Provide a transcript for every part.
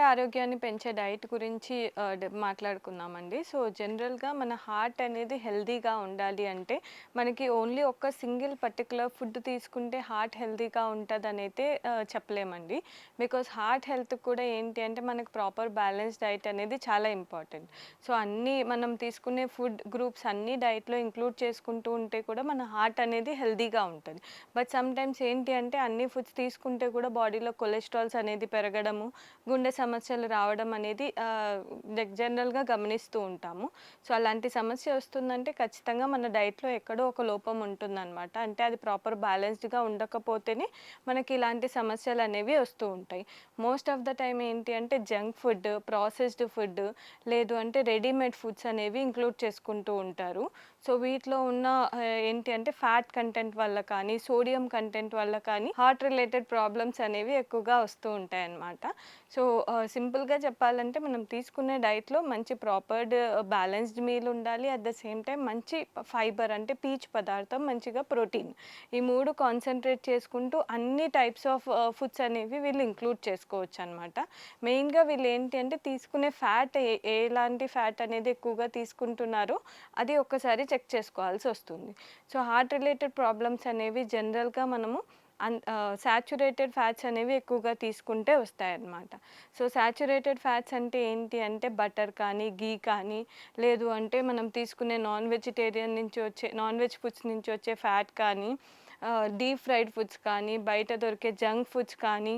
ఆరోగ్యాన్ని పెంచే డైట్ గురించి మాట్లాడుకుందామండి. సో, జనరల్‌గా మన హార్ట్ అనేది హెల్తీగా ఉండాలి అంటే, మనకి ఓన్లీ ఒక సింగిల్ పర్టిక్యులర్ ఫుడ్ తీసుకుంటే హార్ట్ హెల్తీగా ఉంటదనైతే చెప్పలేమండి. బికాజ్ హార్ట్ హెల్త్‌కి కూడా ఏంటి అంటే, మనకు ప్రాపర్ బ్యాలెన్స్ డైట్ అనేది చాలా ఇంపార్టెంట్. సో, అన్నీ మనం తీసుకునే ఫుడ్ గ్రూప్స్ అన్నీ డైట్‌లో ఇంక్లూడ్ చేసుకుంటూ ఉంటే కూడా మన హార్ట్ అనేది హెల్తీగా ఉంటది. బట్ సమ్‌టైమ్స్ ఏంటి అంటే, అన్ని ఫుడ్స్ తీసుకుంటే కూడా బాడీలో కొలెస్ట్రాల్స్ అనేది పెరగడము, గుండె సమస్యలు రావడం అనేది జనరల్‌గా గమనిస్తూ ఉంటాము. సో, అలాంటి సమస్య వస్తుందంటే ఖచ్చితంగా మన డైట్‌లో ఎక్కడో ఒక లోపం ఉంటుందనమాట. అంటే అది ప్రాపర్ బ్యాలెన్స్డ్‌గా ఉండకపోతేనే మనకి ఇలాంటి సమస్యలనేవి వస్తూ ఉంటాయి. మోస్ట్ ఆఫ్ ద టైమ్ ఏంటి అంటే జంక్ ఫుడ్, ప్రాసెస్డ్ ఫుడ్ లేదు అంటే రెడీమేడ్ ఫుడ్స్ అనేవి ఇంక్లూడ్ చేసుకుంటూ ఉంటారు. సో, వీటిలో ఉన్న ఏంటి అంటే ఫ్యాట్ కంటెంట్ వల్ల కానీ, సోడియం కంటెంట్ వల్ల కానీ హార్ట్ రిలేటెడ్ ప్రాబ్లమ్స్ అనేవి ఎక్కువగా వస్తూ ఉంటాయన్నమాట. సో, సింపుల్‌గా చెప్పాలంటే మనం తీసుకునే డైట్‌లో మంచి ప్రాపర్డ్ బ్యాలెన్స్డ్ మీల్ ఉండాలి. అట్ ద సేమ్ టైమ్ మంచి ఫైబర్ అంటే పీచు పదార్థం, మంచిగా ప్రోటీన్. ఈ 3 కాన్సంట్రేట్ చేసుకుంటూ అన్ని టైప్స్ ఆఫ్ ఫుడ్స్ అనేవి వీళ్ళు ఇంక్లూడ్ చేసుకోవచ్చనమాట. మెయిన్‌గా వీళ్ళు ఏంటి అంటే తీసుకునే ఫ్యాట్ ఎలాంటి ఫ్యాట్ అనేది ఎక్కువగా తీసుకుంటున్నారో అది ఒక్కసారి చెక్ చేసుకోవాల్సొస్తుంది. సో, హార్ట్ రిలేటెడ్ ప్రాబ్లమ్స్ అనేవి జనరల్‌గా మనము సాచ్యురేటెడ్ ఫ్యాట్స్ అనేవి ఎక్కువగా తీసుకుంటే వస్తాయన్నమాట. సో, సాచ్యురేటెడ్ ఫ్యాట్స్ అంటే ఏంటి అంటే బటర్ కానీ, ఘీ కానీ, లేదు అంటే మనం తీసుకునే నాన్ వెజ్ ఫుడ్స్ నుంచి వచ్చే ఫ్యాట్ కానీ, డీప్ ఫ్రైడ్ ఫుడ్స్ కానీ, బయట దొరికే జంక్ ఫుడ్స్ కానీ,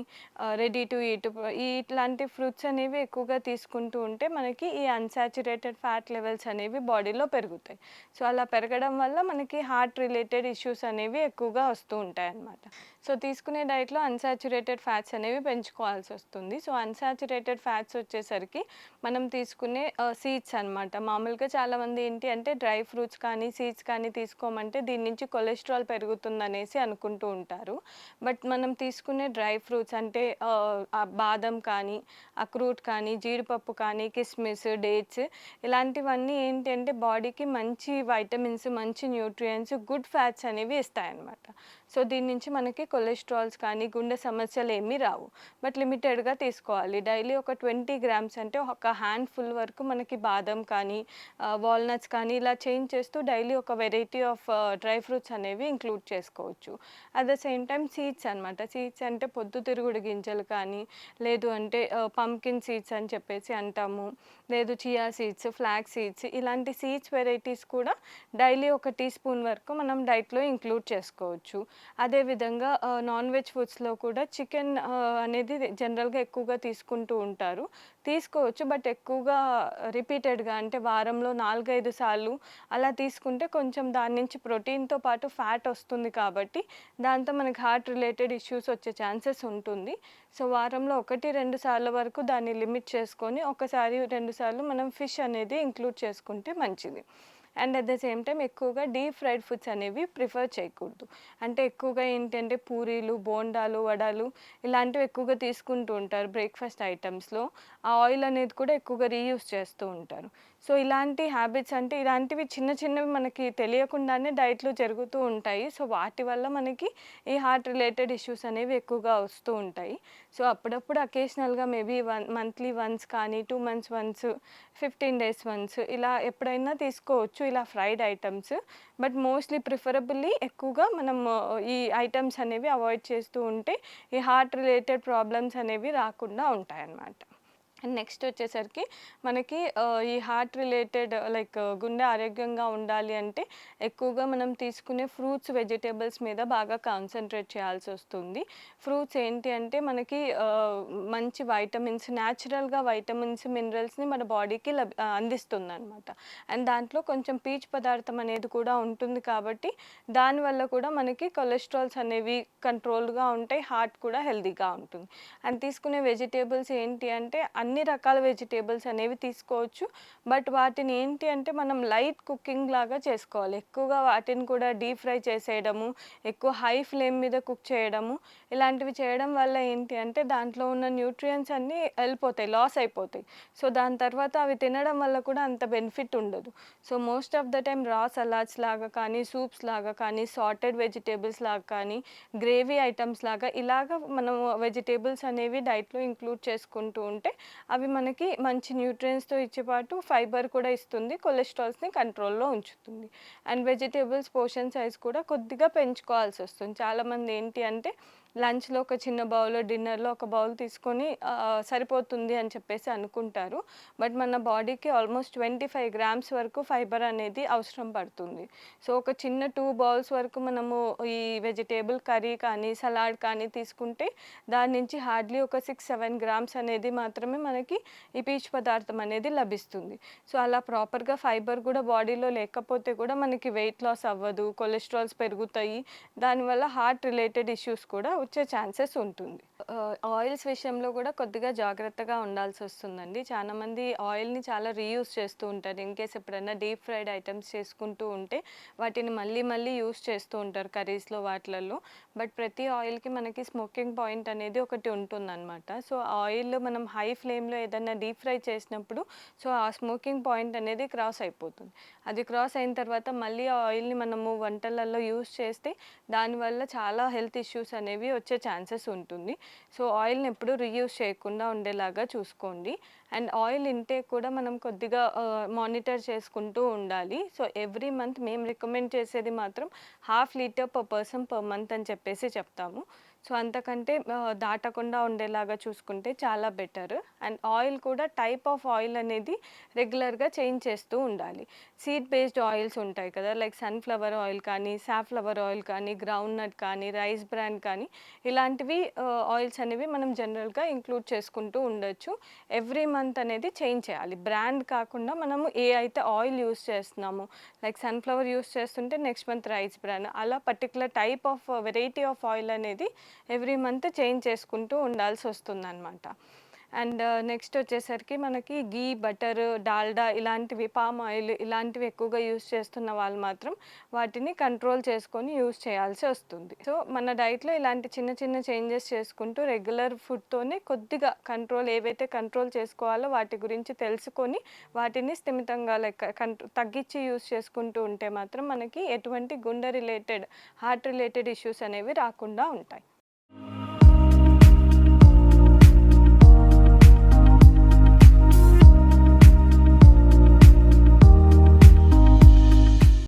రెడీ టు ఈట్ ఇట్లాంటి ఫ్రూట్స్ అనేవి ఎక్కువగా తీసుకుంటూ ఉంటే మనకి ఈ అన్‌సాచ్యురేటెడ్ ఫ్యాట్ లెవెల్స్ అనేవి బాడీలో పెరుగుతాయి. సో, అలా పెరగడం వల్ల మనకి హార్ట్ రిలేటెడ్ ఇష్యూస్ అనేవి ఎక్కువగా వస్తూ ఉంటాయన్నమాట. సో, తీసుకునే డైట్‌లో అన్‌సాచ్యురేటెడ్ ఫ్యాట్స్ అనేవి పెంచుకోవాల్సొస్తుంది. సో, అన్‌సాచ్యురేటెడ్ ఫ్యాట్స్ వచ్చేసరికి మనం తీసుకునే సీడ్స్ అనమాట. మామూలుగా చాలామంది ఏంటి అంటే డ్రై ఫ్రూట్స్ కానీ, సీడ్స్ కానీ తీసుకోమంటే దీని నుంచి కొలెస్ట్రాల్ పెరుగుతుందనేసి అనుకుంటూ ఉంటారు. బట్ మనం తీసుకునే డ్రై ఫ్రూట్స్ అంటే బాదం కానీ, అక్రూట్ కానీ, జీడిపప్పు కానీ, కిస్మిస్, డేట్స్ ఇలాంటివన్నీ ఏంటి అంటే బాడీకి మంచి వైటమిన్స్, మంచి న్యూట్రియంట్స్, గుడ్ ఫ్యాట్స్ అనేవి ఇస్తాయన్నమాట. సో, దీని నుంచి మనకి కొలెస్ట్రాల్స్ కానీ, గుండె సమస్యలేమీ రావు. బట్ లిమిటెడ్‌గా తీసుకోవాలి. డైలీ ఒక 20 గ్రామ్స్ అంటే ఒక హ్యాండ్‌ఫుల్ వరకు మనకి బాదం కానీ, వాల్‌నట్స్ కానీ ఇలా చేంజ్ చేస్తూ డైలీ ఒక వెరైటీ ఆఫ్ డ్రై ఫ్రూట్స్ అనేవి ఇంక్లూడ్ చేసుకోవచ్చు. At the same time seeds అనమాట. సీడ్స్ అంటే పొద్దుతిరుగుడు గింజలు కానీ, లేదు అంటే పంకిన్ సీడ్స్ అని చెప్పేసి అంటాము. లేదు చియా సీడ్స్, ఫ్లాక్స్ సీడ్స్ ఇలాంటి సీడ్స్ వెరైటీస్ కూడా డైలీ ఒక టీ స్పూన్ వరకు మనం డైట్‌లో ఇంక్లూడ్ చేసుకోవచ్చు. అదేవిధంగా నాన్ వెజ్ ఫుడ్స్‌లో కూడా చికెన్ అనేది జనరల్‌గా ఎక్కువగా తీసుకుంటూ ఉంటారు. తీసుకోవచ్చు. బట్ ఎక్కువగా రిపీటెడ్‌గా అంటే వారంలో 4, 5 సార్లు అలా తీసుకుంటే కొంచెం దాని నుంచి ప్రోటీన్‌తో పాటు ఫ్యాట్ వస్తుంది కాబట్టి, దాంతో మనకి హార్ట్ రిలేటెడ్ ఇష్యూస్ వచ్చే ఛాన్సెస్ ఉంటుంది. సో, వారంలో 1, 2 సార్ల వరకు దాన్ని లిమిట్ చేసుకొని, ఒకసారి, 2 సార్లు మనం ఫిష్ అనేది ఇంక్లూడ్ చేసుకుంటే మంచిది. And at the same time ఎక్కువగా డీప్ ఫ్రైడ్ ఫుడ్స్ అనేవి ప్రిఫర్ చేయకూడదు. అంటే ఎక్కువగా ఏంటంటే పూరీలు, బోండాలు, వడలు ఇలాంటివి ఎక్కువగా తీసుకుంటూ ఉంటారు బ్రేక్‌ఫాస్ట్ ఐటెమ్స్‌లో. ఆ ఆయిల్ అనేది కూడా ఎక్కువగా రీయూజ్ చేస్తూ ఉంటారు. సో, ఇలాంటి హ్యాబిట్స్ అంటే ఇలాంటివి చిన్న చిన్నవి మనకి తెలియకుండానే డైట్‌లో జరుగుతూ ఉంటాయి. సో, వాటి వల్ల మనకి ఈ హార్ట్ రిలేటెడ్ ఇష్యూస్ అనేవి ఎక్కువగా వస్తూ ఉంటాయి. సో, అప్పుడప్పుడు అకేషనల్‌గా మేబీ మంత్లీ వన్స్ కానీ, 2 మంత్స్ వన్స్, 15 డేస్ వన్స్ ఇలా ఎప్పుడైనా తీసుకోవచ్చు ఇలా fried items. But mostly preferably ఎక్కువగా మనం ఈ ఐటెమ్స్ అనేవి అవాయిడ్ చేస్తూ ఉంటే ఈ హార్ట్ రిలేటెడ్ ప్రాబ్లమ్స్ అనేవి రాకుండా ఉంటాయన్నమాట. అండ్ నెక్స్ట్ వచ్చేసరికి మనకి ఈ హార్ట్ రిలేటెడ్ లైక్ గుండె ఆరోగ్యంగా ఉండాలి అంటే ఎక్కువగా మనం తీసుకునే ఫ్రూట్స్, వెజిటబుల్స్ మీద బాగా కాన్సంట్రేట్ చేయాల్సొస్తుంది. ఫ్రూట్స్ ఏంటి అంటే మనకి మంచి వైటమిన్స్ న్యాచురల్‌గా వైటమిన్స్, మినరల్స్‌ని మన బాడీకి అందిస్తుందనమాట. అండ్ దాంట్లో కొంచెం పీచు పదార్థం అనేది కూడా ఉంటుంది కాబట్టి, దానివల్ల కూడా మనకి కొలెస్ట్రాల్స్ అనేవి కంట్రోల్‌గా ఉంటాయి. హార్ట్ కూడా హెల్తీగా ఉంటుంది. అండ్ తీసుకునే వెజిటబుల్స్ ఏంటి అంటే అన్ని రకాల వెజిటబుల్స్ అనేవి తీసుకోవచ్చు. బట్ వాటిని ఏంటి అంటే మనం లైట్ కుకింగ్ లాగా చేసుకోవాలి. ఎక్కువగా వాటిని కూడా డీప్ ఫ్రై చేసేయడము, ఎక్కువ హై ఫ్లేమ్ మీద కుక్ చేయడము, ఇలాంటివి చేయడం వల్ల ఏంటి అంటే దాంట్లో ఉన్న న్యూట్రియంట్స్ అన్నీ వెళ్ళిపోతాయి, లాస్ అయిపోతాయి. సో, దాని తర్వాత అవి తినడం వల్ల కూడా అంత బెనిఫిట్ ఉండదు. So, most of the time రా సలాడ్స్ లాగా కానీ, సూప్స్ లాగా కానీ, సాటెడ్ వెజిటబుల్స్ లాగా కానీ, గ్రేవీ ఐటెమ్స్ లాగా ఇలాగ మనం వెజిటబుల్స్ అనేవి డైట్‌లో ఇంక్లూడ్ చేసుకుంటూ ఉంటే అవి మనకి మంచి న్యూట్రియంట్స్‌తో ఇచ్చే పాటు ఫైబర్ కూడా ఇస్తుంది. కొలెస్ట్రాల్స్‌ని కంట్రోల్‌లో ఉంచుతుంది. అండ్ వెజిటబుల్స్ పోర్షన్ సైజ్ కూడా కొద్దిగా పెంచుకోవాల్సొస్తుంది. చాలామంది ఏంటి అంటే లంచ్‌లో ఒక చిన్న బౌల్, డిన్నర్‌లో ఒక బౌల్ తీసుకొని సరిపోతుంది అని చెప్పేసి అనుకుంటారు. బట్ మన బాడీకి ఆల్మోస్ట్ 25 గ్రామ్స్ వరకు ఫైబర్ అనేది అవసరం పడుతుంది. సో, ఒక చిన్న 2 బౌల్స్ వరకు మనము ఈ వెజిటబుల్ కర్రీ కానీ, సలాడ్ కానీ తీసుకుంటే దాని నుంచి హార్డ్‌లీ ఒక 6, 7 గ్రామ్స్ అనేది మాత్రమే మనకి ఈ పీచు పదార్థం అనేది లభిస్తుంది. సో, అలా ప్రాపర్‌గా ఫైబర్ కూడా బాడీలో లేకపోతే కూడా మనకి వెయిట్ లాస్ అవ్వదు. కొలెస్ట్రాల్స్ పెరుగుతాయి. దానివల్ల హార్ట్ రిలేటెడ్ ఇష్యూస్ కూడా వచ్చే ఛాన్సెస్ ఉంటుంది. ఆయిల్స్ విషయంలో కూడా కొద్దిగా జాగ్రత్తగా ఉండాల్సొస్తుందండి. చాలామంది ఆయిల్‌ని చాలా రీయూజ్ చేస్తూ ఉంటారు. ఇన్‌కేస్ ఎప్పుడైనా డీప్ ఫ్రైడ్ ఐటెమ్స్ చేసుకుంటూ ఉంటే వాటిని మళ్ళీ మళ్ళీ యూజ్ చేస్తూ ఉంటారు కర్రీస్‌లో వాటిలల్లో. బట్ ప్రతి ఆయిల్‌కి మనకి స్మోకింగ్ పాయింట్ అనేది ఒకటి ఉంటుందనమాట. సో, ఆయిల్ మనం హై ఫ్లేమ్‌లో ఏదన్నా డీప్ ఫ్రై చేసినప్పుడు సో, ఆ స్మోకింగ్ పాయింట్ అనేది క్రాస్ అయిపోతుంది. అది క్రాస్ అయిన తర్వాత మళ్ళీ ఆ ఆయిల్‌ని మనము వంటలలో యూజ్ చేస్తే దానివల్ల చాలా హెల్త్ ఇష్యూస్ అనేవి వచ్చే ఛాన్సెస్ ఉంటుంది. సో, ఆయిల్‌ని ఎప్పుడూ రీయూజ్ చేయకుండా ఉండేలాగా చూసుకోండి. అండ్ ఆయిల్ ఇంటేక్ కూడా మనం కొద్దిగా మానిటర్ చేసుకుంటూ ఉండాలి. సో, ఎవ్రీ మంత్ మేము రికమెండ్ చేసేది మాత్రం ½ litre per person per month అని చెప్పేసి చెప్తాము. సో, అంతకంటే దాటకుండా ఉండేలాగా చూసుకుంటే చాలా బెటర్. అండ్ ఆయిల్ కూడా టైప్ ఆఫ్ ఆయిల్ అనేది రెగ్యులర్‌గా చేంజ్ చేస్తూ ఉండాలి. సీడ్ బేస్డ్ ఆయిల్స్ ఉంటాయి కదా! లైక్ సన్‌ఫ్లవర్ ఆయిల్ కానీ, సాఫ్లవర్ ఆయిల్ కానీ, గ్రౌండ్ నట్ కానీ, రైస్ బ్రాన్ కానీ ఇలాంటివి ఆయిల్స్ అనేవి మనం జనరల్‌గా ఇంక్లూడ్ చేసుకుంటూ ఉండొచ్చు. ఎవ్రీ మంత్ అనేది చేంజ్ చేయాలి. బ్రాండ్ కాకుండా మనము ఏ అయితే ఆయిల్ యూజ్ చేస్తున్నామో లైక్ సన్‌ఫ్లవర్ యూజ్ చేస్తుంటే నెక్స్ట్ మంత్ రైస్ బ్రాన్ అలా particular type of variety of oil అనేది ఎవ్రీ మంత్ చేంజ్ చేసుకుంటూ ఉండాల్సొస్తుందనమాట. అండ్ నెక్స్ట్ వచ్చేసరికి మనకి ఘీ, బటర్, డాల్డా ఇలాంటివి పామ్ ఆయిల్ ఇలాంటివి ఎక్కువగా యూజ్ చేస్తున్న వాళ్ళు మాత్రం వాటిని కంట్రోల్ చేసుకొని యూజ్ చేయాల్సి వస్తుంది. సో, మన డైట్‌లో ఇలాంటి చిన్న చిన్న చేంజెస్ చేసుకుంటూ రెగ్యులర్ ఫుడ్‌తోనే కొద్దిగా ఏవైతే కంట్రోల్ చేసుకోవాలో వాటి గురించి తెలుసుకొని వాటిని స్థిమితంగా లైక్ తగ్గించి యూజ్ చేసుకుంటూ ఉంటే మాత్రం మనకి ఎటువంటి గుండె రిలేటెడ్, హార్ట్ రిలేటెడ్ ఇష్యూస్ అనేవి రాకుండా ఉంటాయి.